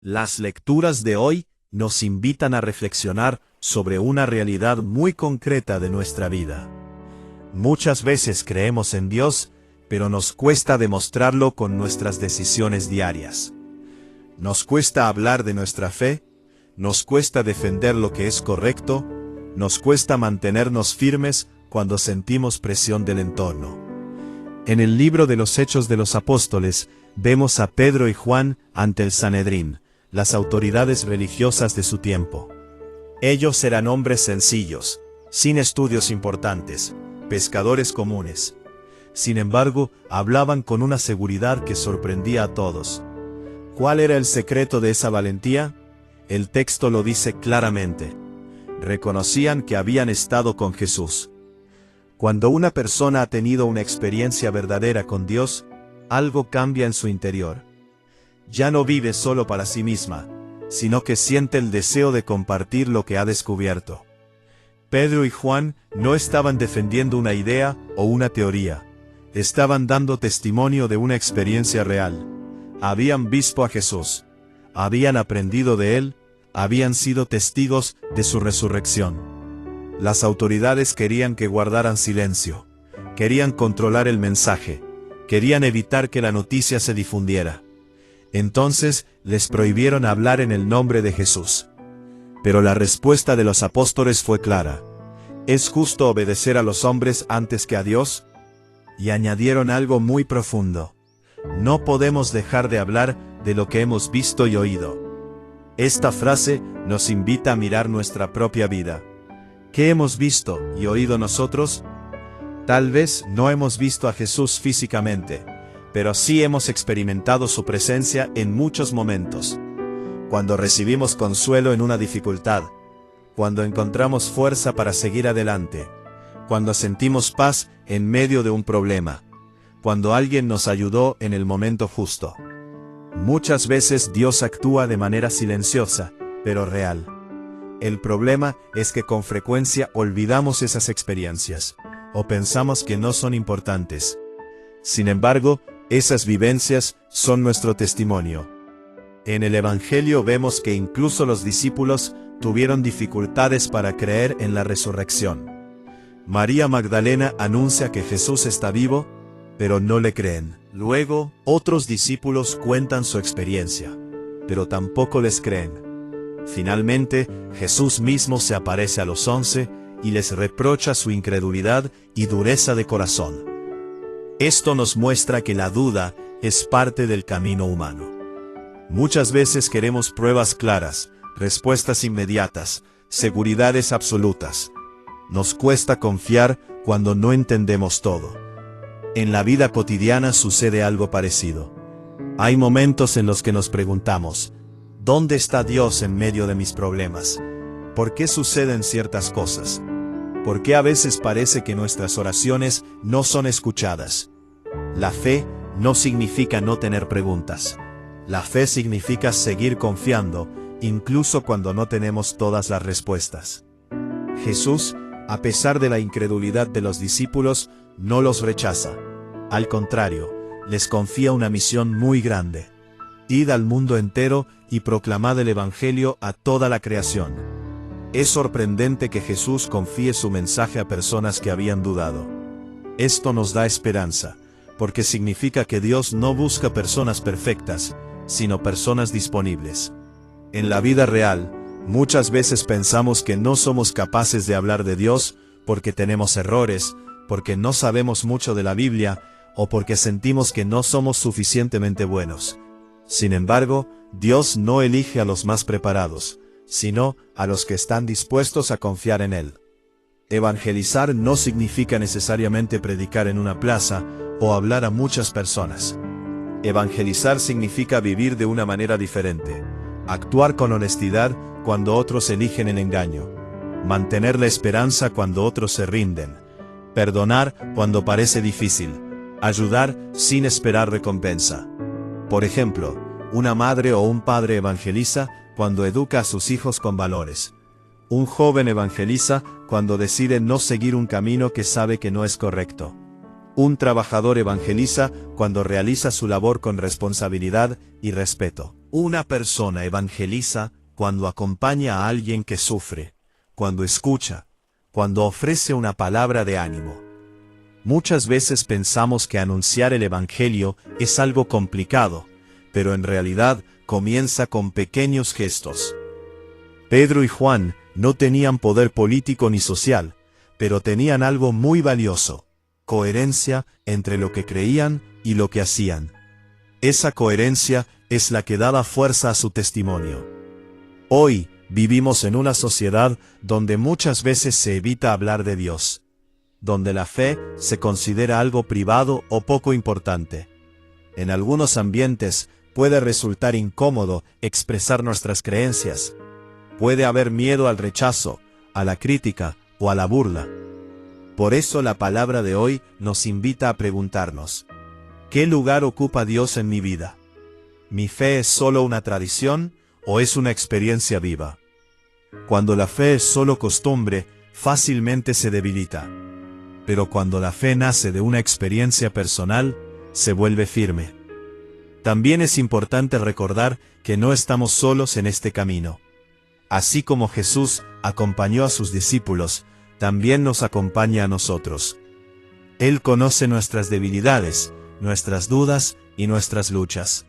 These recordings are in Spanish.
Las lecturas de hoy nos invitan a reflexionar sobre una realidad muy concreta de nuestra vida. Muchas veces creemos en Dios, pero nos cuesta demostrarlo con nuestras decisiones diarias. Nos cuesta hablar de nuestra fe, nos cuesta defender lo que es correcto, nos cuesta mantenernos firmes cuando sentimos presión del entorno. En el libro de los Hechos de los Apóstoles, vemos a Pedro y Juan ante el Sanedrín, las autoridades religiosas de su tiempo. Ellos eran hombres sencillos, sin estudios importantes, pescadores comunes. Sin embargo, hablaban con una seguridad que sorprendía a todos. ¿Cuál era el secreto de esa valentía? El texto lo dice claramente. Reconocían que habían estado con Jesús. Cuando una persona ha tenido una experiencia verdadera con Dios, algo cambia en su interior. Ya no vive solo para sí misma, sino que siente el deseo de compartir lo que ha descubierto. Pedro y Juan no estaban defendiendo una idea o una teoría, estaban dando testimonio de una experiencia real. Habían visto a Jesús, habían aprendido de él, habían sido testigos de su resurrección. Las autoridades querían que guardaran silencio, querían controlar el mensaje, querían evitar que la noticia se difundiera. Entonces les prohibieron hablar en el nombre de Jesús. Pero la respuesta de los apóstoles fue clara. ¿Es justo obedecer a los hombres antes que a Dios? Y añadieron algo muy profundo. No podemos dejar de hablar de lo que hemos visto y oído. Esta frase nos invita a mirar nuestra propia vida. ¿Qué hemos visto y oído nosotros? Tal vez no hemos visto a Jesús físicamente, pero sí hemos experimentado su presencia en muchos momentos. Cuando recibimos consuelo en una dificultad, cuando encontramos fuerza para seguir adelante, cuando sentimos paz en medio de un problema, cuando alguien nos ayudó en el momento justo. Muchas veces Dios actúa de manera silenciosa, pero real. El problema es que con frecuencia olvidamos esas experiencias, o pensamos que no son importantes. Sin embargo, esas vivencias son nuestro testimonio. En el Evangelio vemos que incluso los discípulos tuvieron dificultades para creer en la resurrección. María Magdalena anuncia que Jesús está vivo, pero no le creen. Luego, otros discípulos cuentan su experiencia, pero tampoco les creen. Finalmente, Jesús mismo se aparece a los 11 y les reprocha su incredulidad y dureza de corazón. Esto nos muestra que la duda es parte del camino humano. Muchas veces queremos pruebas claras, respuestas inmediatas, seguridades absolutas. Nos cuesta confiar cuando no entendemos todo. En la vida cotidiana sucede algo parecido. Hay momentos en los que nos preguntamos, ¿dónde está Dios en medio de mis problemas? ¿Por qué suceden ciertas cosas? ¿Por qué a veces parece que nuestras oraciones no son escuchadas? La fe no significa no tener preguntas. La fe significa seguir confiando, incluso cuando no tenemos todas las respuestas. Jesús, a pesar de la incredulidad de los discípulos, no los rechaza. Al contrario, les confía una misión muy grande. Id al mundo entero y proclamad el Evangelio a toda la creación. Es sorprendente que Jesús confíe su mensaje a personas que habían dudado. Esto nos da esperanza, porque significa que Dios no busca personas perfectas, sino personas disponibles. En la vida real, muchas veces pensamos que no somos capaces de hablar de Dios porque tenemos errores, porque no sabemos mucho de la Biblia, o porque sentimos que no somos suficientemente buenos. Sin embargo, Dios no elige a los más preparados, sino a los que están dispuestos a confiar en Él. Evangelizar no significa necesariamente predicar en una plaza o hablar a muchas personas. Evangelizar significa vivir de una manera diferente, actuar con honestidad cuando otros eligen el engaño, mantener la esperanza cuando otros se rinden, perdonar cuando parece difícil, ayudar sin esperar recompensa. Por ejemplo, una madre o un padre evangeliza cuando educa a sus hijos con valores. Un joven evangeliza cuando decide no seguir un camino que sabe que no es correcto. Un trabajador evangeliza cuando realiza su labor con responsabilidad y respeto. Una persona evangeliza cuando acompaña a alguien que sufre, cuando escucha, cuando ofrece una palabra de ánimo. Muchas veces pensamos que anunciar el Evangelio es algo complicado, pero en realidad comienza con pequeños gestos. Pedro y Juan no tenían poder político ni social, pero tenían algo muy valioso: coherencia entre lo que creían y lo que hacían. Esa coherencia es la que daba fuerza a su testimonio. Hoy vivimos en una sociedad donde muchas veces se evita hablar de Dios, donde la fe se considera algo privado o poco importante. En algunos ambientes puede resultar incómodo expresar nuestras creencias. Puede haber miedo al rechazo, a la crítica o a la burla. Por eso la palabra de hoy nos invita a preguntarnos: ¿qué lugar ocupa Dios en mi vida? ¿Mi fe es solo una tradición o es una experiencia viva? Cuando la fe es solo costumbre, fácilmente se debilita. Pero cuando la fe nace de una experiencia personal, se vuelve firme. También es importante recordar que no estamos solos en este camino. Así como Jesús acompañó a sus discípulos, también nos acompaña a nosotros. Él conoce nuestras debilidades, nuestras dudas y nuestras luchas.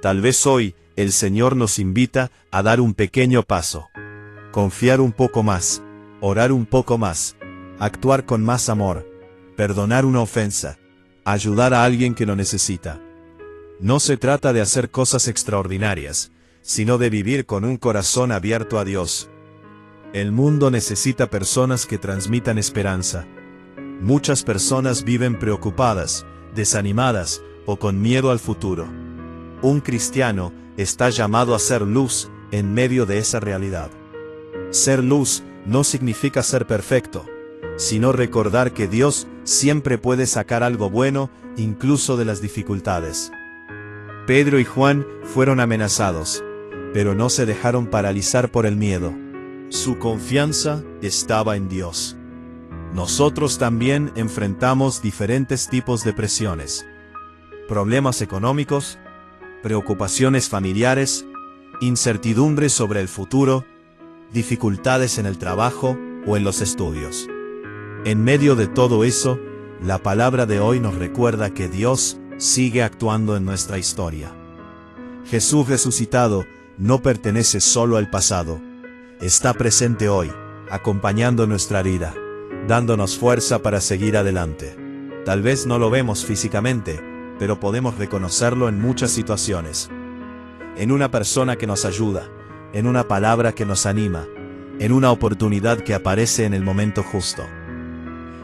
Tal vez hoy el Señor nos invita a dar un pequeño paso, confiar un poco más, orar un poco más, actuar con más amor, perdonar una ofensa, ayudar a alguien que lo necesita. No se trata de hacer cosas extraordinarias, sino de vivir con un corazón abierto a Dios. El mundo necesita personas que transmitan esperanza. Muchas personas viven preocupadas, desanimadas o con miedo al futuro. Un cristiano está llamado a ser luz en medio de esa realidad. Ser luz no significa ser perfecto, sino recordar que Dios siempre puede sacar algo bueno, incluso de las dificultades. Pedro y Juan fueron amenazados, pero no se dejaron paralizar por el miedo. Su confianza estaba en Dios. Nosotros también enfrentamos diferentes tipos de presiones: problemas económicos, preocupaciones familiares, incertidumbre sobre el futuro, dificultades en el trabajo o en los estudios. En medio de todo eso, la palabra de hoy nos recuerda que Dios sigue actuando en nuestra historia. Jesús resucitado no pertenece solo al pasado. Está presente hoy, acompañando nuestra vida, dándonos fuerza para seguir adelante. Tal vez no lo vemos físicamente, pero podemos reconocerlo en muchas situaciones. En una persona que nos ayuda, en una palabra que nos anima, en una oportunidad que aparece en el momento justo.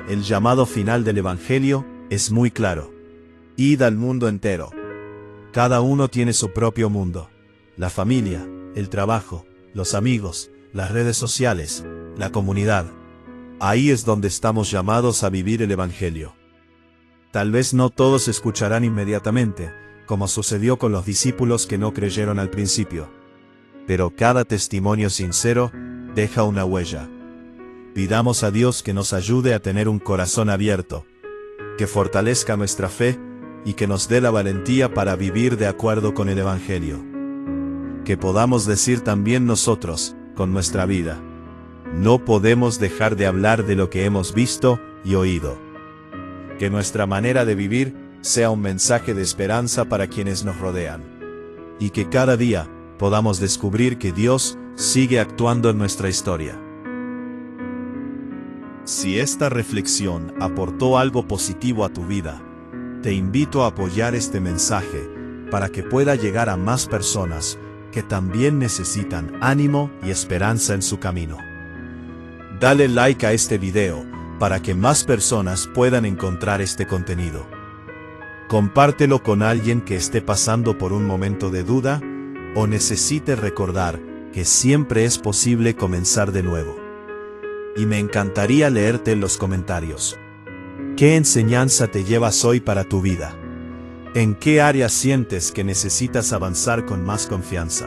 El llamado final del Evangelio es muy claro: id al mundo entero. Cada uno tiene su propio mundo: la familia, el trabajo, los amigos, las redes sociales, la comunidad. Ahí es donde estamos llamados a vivir el Evangelio. Tal vez no todos escucharán inmediatamente, como sucedió con los discípulos que no creyeron al principio. Pero cada testimonio sincero deja una huella. Pidamos a Dios que nos ayude a tener un corazón abierto, que fortalezca nuestra fe y que nos dé la valentía para vivir de acuerdo con el Evangelio. Que podamos decir también nosotros, con nuestra vida: no podemos dejar de hablar de lo que hemos visto y oído. Que nuestra manera de vivir sea un mensaje de esperanza para quienes nos rodean. Y que cada día podamos descubrir que Dios sigue actuando en nuestra historia. Si esta reflexión aportó algo positivo a tu vida, te invito a apoyar este mensaje para que pueda llegar a más personas que también necesitan ánimo y esperanza en su camino. Dale like a este video para que más personas puedan encontrar este contenido. Compártelo con alguien que esté pasando por un momento de duda o necesite recordar que siempre es posible comenzar de nuevo. Y me encantaría leerte en los comentarios. ¿Qué enseñanza te llevas hoy para tu vida? ¿En qué área sientes que necesitas avanzar con más confianza?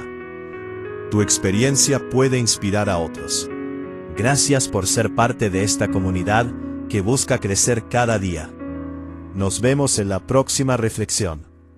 Tu experiencia puede inspirar a otros. Gracias por ser parte de esta comunidad que busca crecer cada día. Nos vemos en la próxima reflexión.